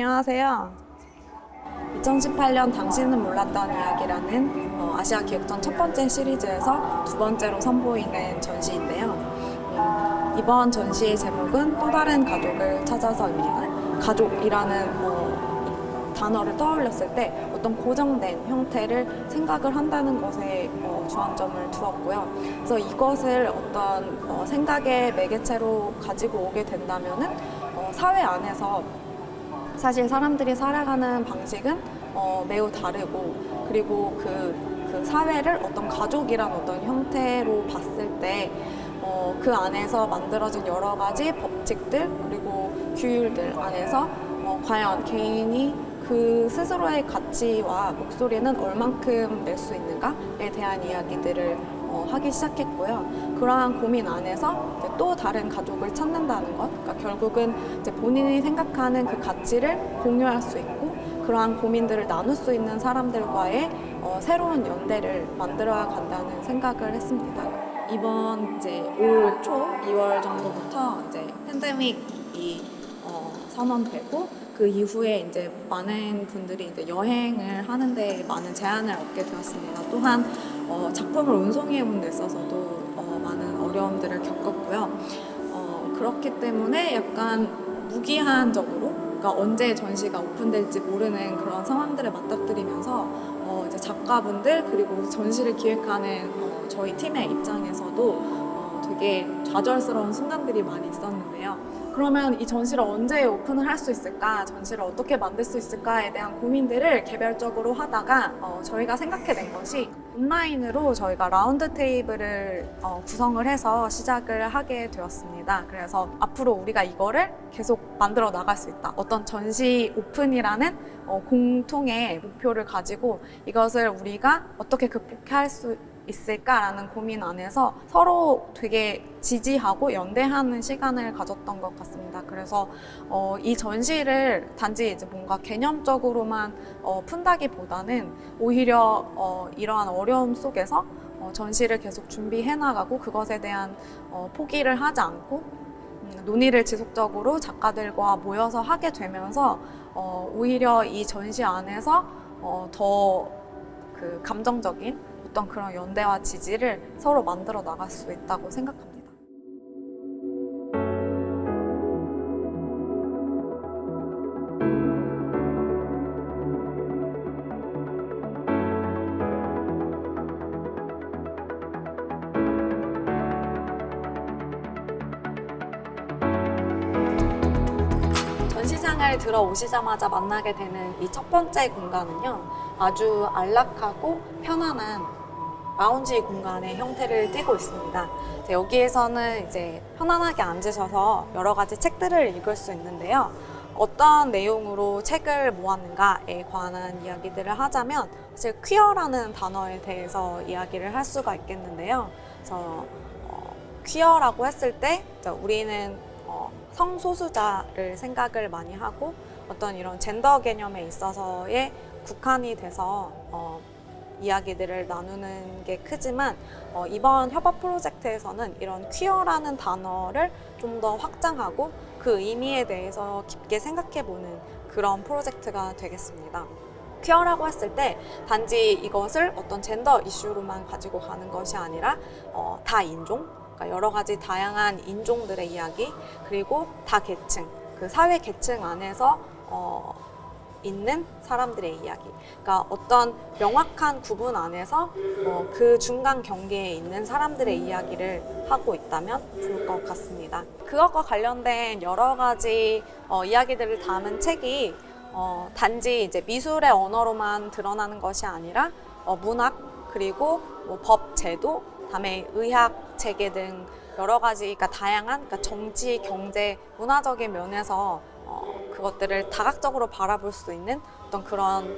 안녕하세요. 2018년 당신은 몰랐던 이야기라는 아시아 기획전 첫 번째 시리즈에서 두 번째로 선보이는 전시인데요. 이번 전시의 제목은 또 다른 가족을 찾아서입니다. 가족이라는 단어를 떠올렸을 때 어떤 고정된 형태를 생각을 한다는 것에 주안점을 두었고요. 그래서 이것을 어떤 생각의 매개체로 가지고 오게 된다면은 사회 안에서 사실 사람들이 살아가는 방식은 매우 다르고, 그리고 그 사회를 어떤 가족이란 어떤 형태로 봤을 때 그 안에서 만들어진 여러 가지 법칙들 그리고 규율들 안에서 과연 개인이 그 스스로의 가치와 목소리는 얼만큼 낼 수 있는가에 대한 이야기들을 하기 시작했고요. 그러한 고민 안에서 이제 또 다른 가족을 찾는다는 것, 그러니까 결국은 이제 본인이 생각하는 그 가치를 공유할 수 있고 그러한 고민들을 나눌 수 있는 사람들과의 새로운 연대를 만들어야 간다는 생각을 했습니다. 이번 이제 올 초 2월 정도부터 이제 팬데믹이 선언되고 그 이후에 이제 많은 분들이 이제 여행을 하는데 많은 제한을 얻게 되었습니다. 또한 작품을 운송해 온 데 있어서도 많은 어려움들을 겪었고요. 그렇기 때문에 약간 무기한적으로, 그러니까 언제 전시가 오픈될지 모르는 그런 상황들을 맞닥뜨리면서 이제 작가분들 그리고 전시를 기획하는 저희 팀의 입장에서도 되게 좌절스러운 순간들이 많이 있었는데요. 그러면 이 전시를 언제 오픈을 할 수 있을까, 전시를 어떻게 만들 수 있을까에 대한 고민들을 개별적으로 하다가 저희가 생각해낸 것이 온라인으로 저희가 라운드 테이블을 구성을 해서 시작을 하게 되었습니다. 그래서 앞으로 우리가 이거를 계속 만들어 나갈 수 있다. 어떤 전시 오픈이라는 공통의 목표를 가지고 이것을 우리가 어떻게 극복할 수 있을까라는 고민 안에서 서로 되게 지지하고 연대하는 시간을 가졌던 것 같습니다. 그래서 이 전시를 단지 이제 뭔가 개념적으로만 푼다기보다는 오히려 이러한 어려움 속에서 전시를 계속 준비해 나가고 그것에 대한 포기를 하지 않고 논의를 지속적으로 작가들과 모여서 하게 되면서 오히려 이 전시 안에서 더 그 감정적인 어떤 그런 연대와 지지를 서로 만들어 나갈 수 있다고 생각합니다. 전시장을 들어오시자마자 만나게 되는 이 첫 번째 공간은요, 아주 안락하고 편안한 라운지 공간의 형태를 띠고 있습니다. 여기에서는 이제 편안하게 앉으셔서 여러 가지 책들을 읽을 수 있는데요. 어떤 내용으로 책을 모았는가에 관한 이야기들을 하자면 사실 퀴어라는 단어에 대해서 이야기를 할 수가 있겠는데요. 그래서 퀴어라고 했을 때 우리는 성소수자를 생각을 많이 하고 어떤 이런 젠더 개념에 있어서의 국한이 돼서 이야기들을 나누는 게 크지만 이번 협업 프로젝트에서는 이런 퀴어라는 단어를 좀 더 확장하고 그 의미에 대해서 깊게 생각해보는 그런 프로젝트가 되겠습니다. 퀴어라고 했을 때 단지 이것을 어떤 젠더 이슈로만 가지고 가는 것이 아니라 다인종, 그러니까 여러 가지 다양한 인종들의 이야기, 그리고 다계층, 그 사회 계층 안에서 있는 사람들의 이야기, 그러니까 어떤 명확한 구분 안에서 그 중간 경계에 있는 사람들의 이야기를 하고 있다면 좋을 것 같습니다. 그것과 관련된 여러 가지 이야기들을 담은 책이 단지 이제 미술의 언어로만 드러나는 것이 아니라 문학, 그리고 법, 제도, 다음에 의학, 체계 등 여러 가지, 그러니까 다양한, 그러니까 정치, 경제, 문화적인 면에서 그것들을 다각적으로 바라볼 수 있는 어떤 그런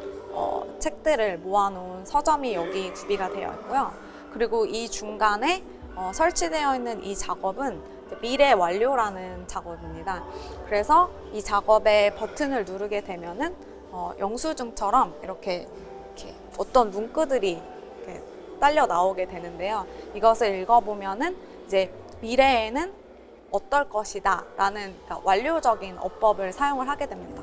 책들을 모아놓은 서점이 여기 구비가 되어 있고요. 그리고 이 중간에 설치되어 있는 이 작업은 미래 완료라는 작업입니다. 그래서 이 작업의 버튼을 누르게 되면은 영수증처럼 이렇게 어떤 문구들이 이렇게 딸려 나오게 되는데요. 이것을 읽어보면은 이제 미래에는 어떨 것이다 라는, 그러니까 완료적인 어법을 사용을 하게 됩니다.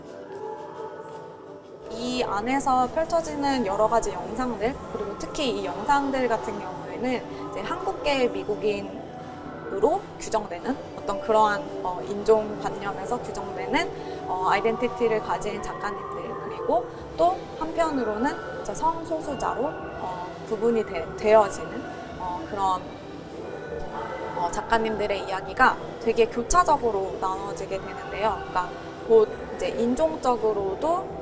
이 안에서 펼쳐지는 여러 가지 영상들, 그리고 특히 이 영상들 같은 경우에는 이제 한국계 미국인으로 규정되는 어떤 그러한 인종관념에서 규정되는 아이덴티티를 가진 작가님들, 그리고 또 한편으로는 이제 성소수자로 구분이 되어지는 그런 작가님들의 이야기가 되게 교차적으로 나눠지게 되는데요. 그러니까 곧 이제 인종적으로도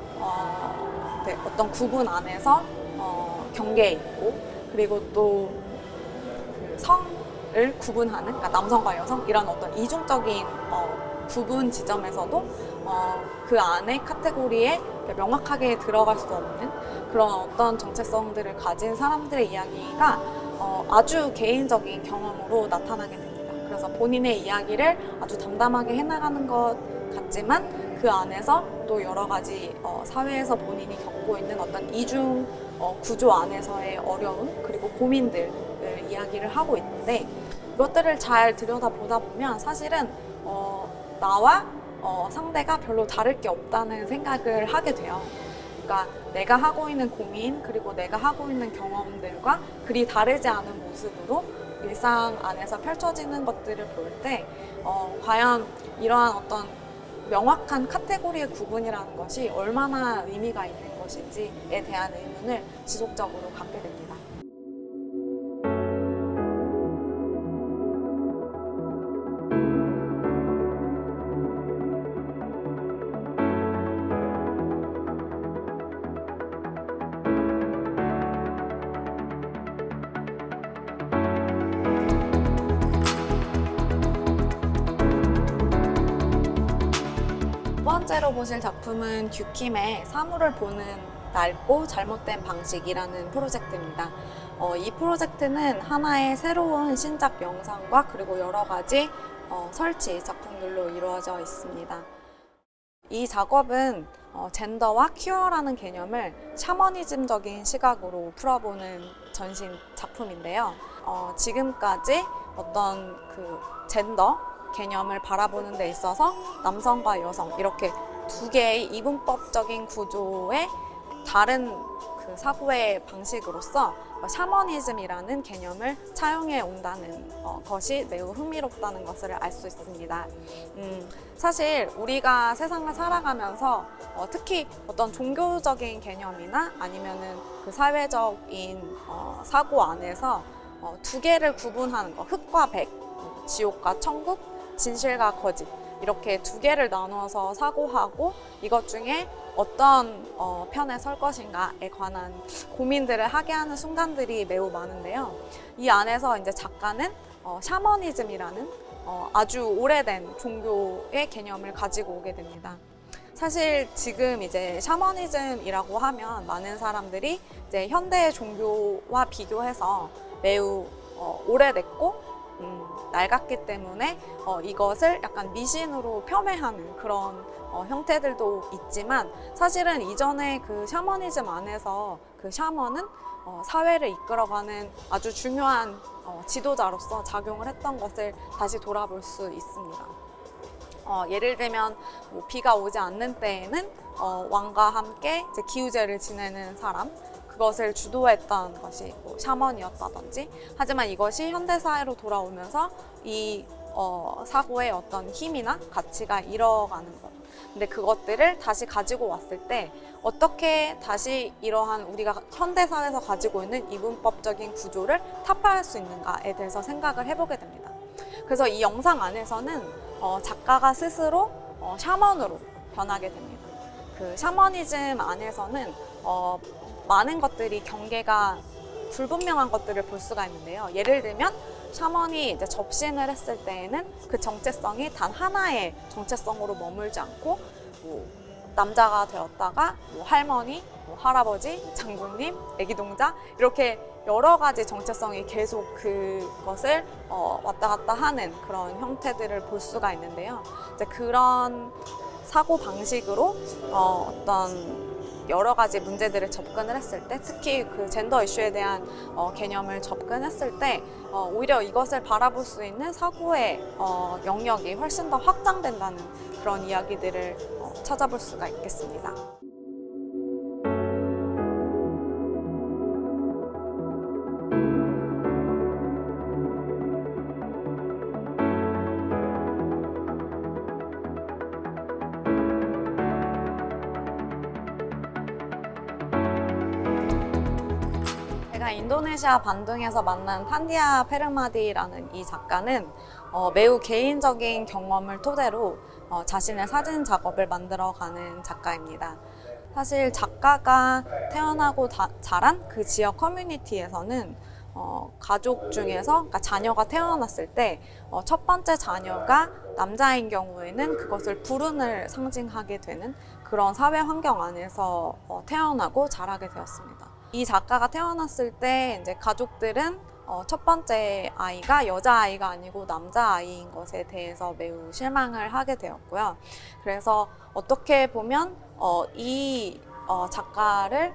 어떤 구분 안에서 경계에 있고, 그리고 또 그 성을 구분하는, 그러니까 남성과 여성 이런 어떤 이중적인 구분 지점에서도 그 안에 카테고리에 명확하게 들어갈 수 없는 그런 어떤 정체성들을 가진 사람들의 이야기가 아주 개인적인 경험으로 나타나게 됩니다. 그래서 본인의 이야기를 아주 담담하게 해나가는 것 같지만 그 안에서 또 여러 가지 사회에서 본인이 겪고 있는 어떤 이중 구조 안에서의 어려움, 그리고 고민들을 이야기를 하고 있는데, 이것들을 잘 들여다보다 보면 사실은 나와 상대가 별로 다를 게 없다는 생각을 하게 돼요. 그러니까 내가 하고 있는 고민, 그리고 내가 하고 있는 경험들과 그리 다르지 않은 모습으로 일상 안에서 펼쳐지는 것들을 볼 때 과연 이러한 어떤 명확한 카테고리의 구분이라는 것이 얼마나 의미가 있는 것인지에 대한 의문을 지속적으로 갖게 됩니다. 두 번째로 보실 작품은 듀킴의 사물을 보는 낡고 잘못된 방식이라는 프로젝트입니다. 이 프로젝트는 하나의 새로운 신작 영상과 그리고 여러 가지 설치 작품들로 이루어져 있습니다. 이 작업은 젠더와 큐어라는 개념을 샤머니즘적인 시각으로 풀어보는 전신 작품인데요. 지금까지 어떤 그 젠더 개념을 바라보는 데 있어서 남성과 여성 이렇게 두 개의 이분법적인 구조의 다른 그 사고의 방식으로서 샤머니즘이라는 개념을 차용해 온다는 것이 매우 흥미롭다는 것을 알 수 있습니다. 사실 우리가 세상을 살아가면서 특히 어떤 종교적인 개념이나 아니면은 그 사회적인 사고 안에서 두 개를 구분하는 것, 흑과 백, 지옥과 천국, 진실과 거짓, 이렇게 두 개를 나눠서 사고하고 이것 중에 어떤 편에 설 것인가에 관한 고민들을 하게 하는 순간들이 매우 많은데요. 이 안에서 이제 작가는 샤머니즘이라는 아주 오래된 종교의 개념을 가지고 오게 됩니다. 사실 지금 이제 샤머니즘이라고 하면 많은 사람들이 이제 현대의 종교와 비교해서 매우 오래됐고 낡았기 때문에 이것을 약간 미신으로 폄훼하는 그런 형태들도 있지만, 사실은 이전에 그 샤머니즘 안에서 그 샤먼은 사회를 이끌어가는 아주 중요한 지도자로서 작용을 했던 것을 다시 돌아볼 수 있습니다. 예를 들면 비가 오지 않는 때에는 왕과 함께 이제 기우제를 지내는 사람, 그것을 주도했던 것이 샤먼이었다든지, 하지만 이것이 현대사회로 돌아오면서 이 사고의 어떤 힘이나 가치가 잃어가는 것, 근데 그것들을 다시 가지고 왔을 때 어떻게 다시 이러한 우리가 현대사회에서 가지고 있는 이분법적인 구조를 타파할 수 있는가에 대해서 생각을 해보게 됩니다. 그래서 이 영상 안에서는 작가가 스스로 샤먼으로 변하게 됩니다. 그 샤머니즘 안에서는 많은 것들이 경계가 불분명한 것들을 볼 수가 있는데요. 예를 들면 샤먼이 이제 접신을 했을 때에는 그 정체성이 단 하나의 정체성으로 머물지 않고 남자가 되었다가 할머니, 할아버지, 장군님, 애기동자 이렇게 여러 가지 정체성이 계속 그것을 왔다 갔다 하는 그런 형태들을 볼 수가 있는데요. 이제 그런 사고 방식으로 어떤 여러 가지 문제들을 접근을 했을 때, 특히 그 젠더 이슈에 대한 개념을 접근했을 때 오히려 이것을 바라볼 수 있는 사고의 영역이 훨씬 더 확장된다는 그런 이야기들을 찾아볼 수가 있겠습니다. 제가 인도네시아 반둥에서 만난 탄디아 페르마디라는 이 작가는 매우 개인적인 경험을 토대로 자신의 사진 작업을 만들어가는 작가입니다. 사실 작가가 태어나고 자란 그 지역 커뮤니티에서는 가족 중에서, 그러니까 자녀가 태어났을 때 첫 번째 자녀가 남자인 경우에는 그것을 불운을 상징하게 되는 그런 사회 환경 안에서 태어나고 자라게 되었습니다. 이 작가가 태어났을 때 이제 가족들은 첫 번째 아이가 여자아이가 아니고 남자아이인 것에 대해서 매우 실망을 하게 되었고요. 그래서 어떻게 보면 이 작가를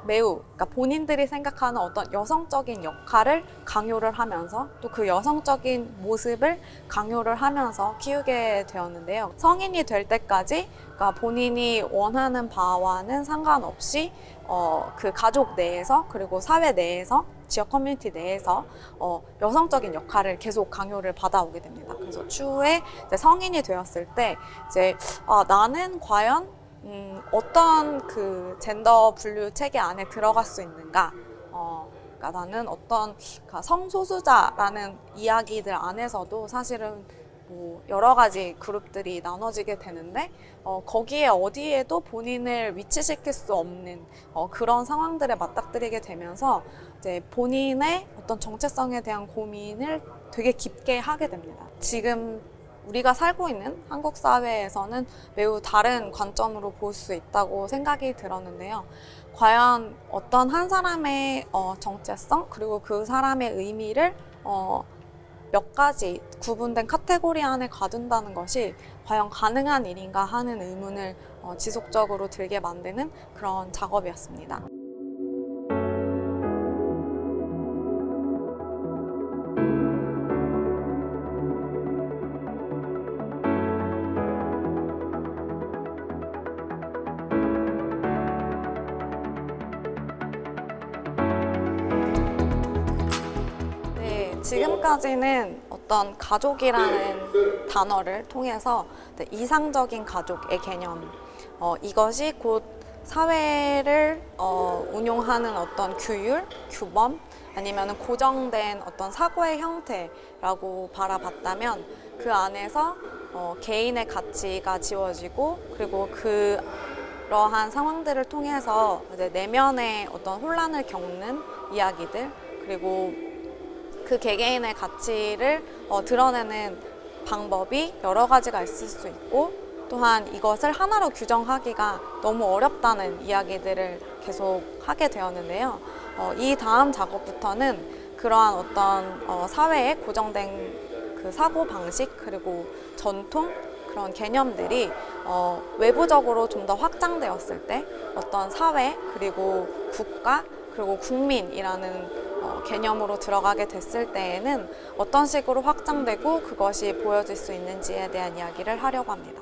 매우, 그러니까 본인들이 생각하는 어떤 여성적인 역할을 강요를 하면서 또 그 여성적인 모습을 강요를 하면서 키우게 되었는데요. 성인이 될 때까지, 그러니까 본인이 원하는 바와는 상관없이 그 가족 내에서 그리고 사회 내에서 지역 커뮤니티 내에서 여성적인 역할을 계속 강요를 받아오게 됩니다. 그래서 추후에 이제 성인이 되었을 때 이제 나는 과연 어떤 그 젠더 분류 체계 안에 들어갈 수 있는가? 그러니까 나는 어떤 성소수자라는 이야기들 안에서도 사실은 뭐 여러 가지 그룹들이 나눠지게 되는데 거기에 어디에도 본인을 위치시킬 수 없는 그런 상황들에 맞닥뜨리게 되면서 이제 본인의 어떤 정체성에 대한 고민을 되게 깊게 하게 됩니다. 지금 우리가 살고 있는 한국 사회에서는 매우 다른 관점으로 볼 수 있다고 생각이 들었는데요. 과연 어떤 한 사람의 정체성 그리고 그 사람의 의미를 몇 가지 구분된 카테고리 안에 가둔다는 것이 과연 가능한 일인가 하는 의문을 지속적으로 들게 만드는 그런 작업이었습니다. 지금까지는 어떤 가족이라는 단어를 통해서 이상적인 가족의 개념, 이것이 곧 사회를 운용하는 어떤 규율, 규범, 아니면 고정된 어떤 사고의 형태라고 바라봤다면 그 안에서 개인의 가치가 지워지고 그리고 그러한 상황들을 통해서 이제 내면의 어떤 혼란을 겪는 이야기들 그리고 그 개개인의 가치를 드러내는 방법이 여러 가지가 있을 수 있고 또한 이것을 하나로 규정하기가 너무 어렵다는 이야기들을 계속 하게 되었는데요. 이 다음 작업부터는 그러한 어떤 사회에 고정된 그 사고 방식 그리고 전통 그런 개념들이 외부적으로 좀 더 확장되었을 때 어떤 사회 그리고 국가 그리고 국민이라는 개념으로 들어가게 됐을 때에는 어떤 식으로 확장되고 그것이 보여질 수 있는지에 대한 이야기를 하려고 합니다.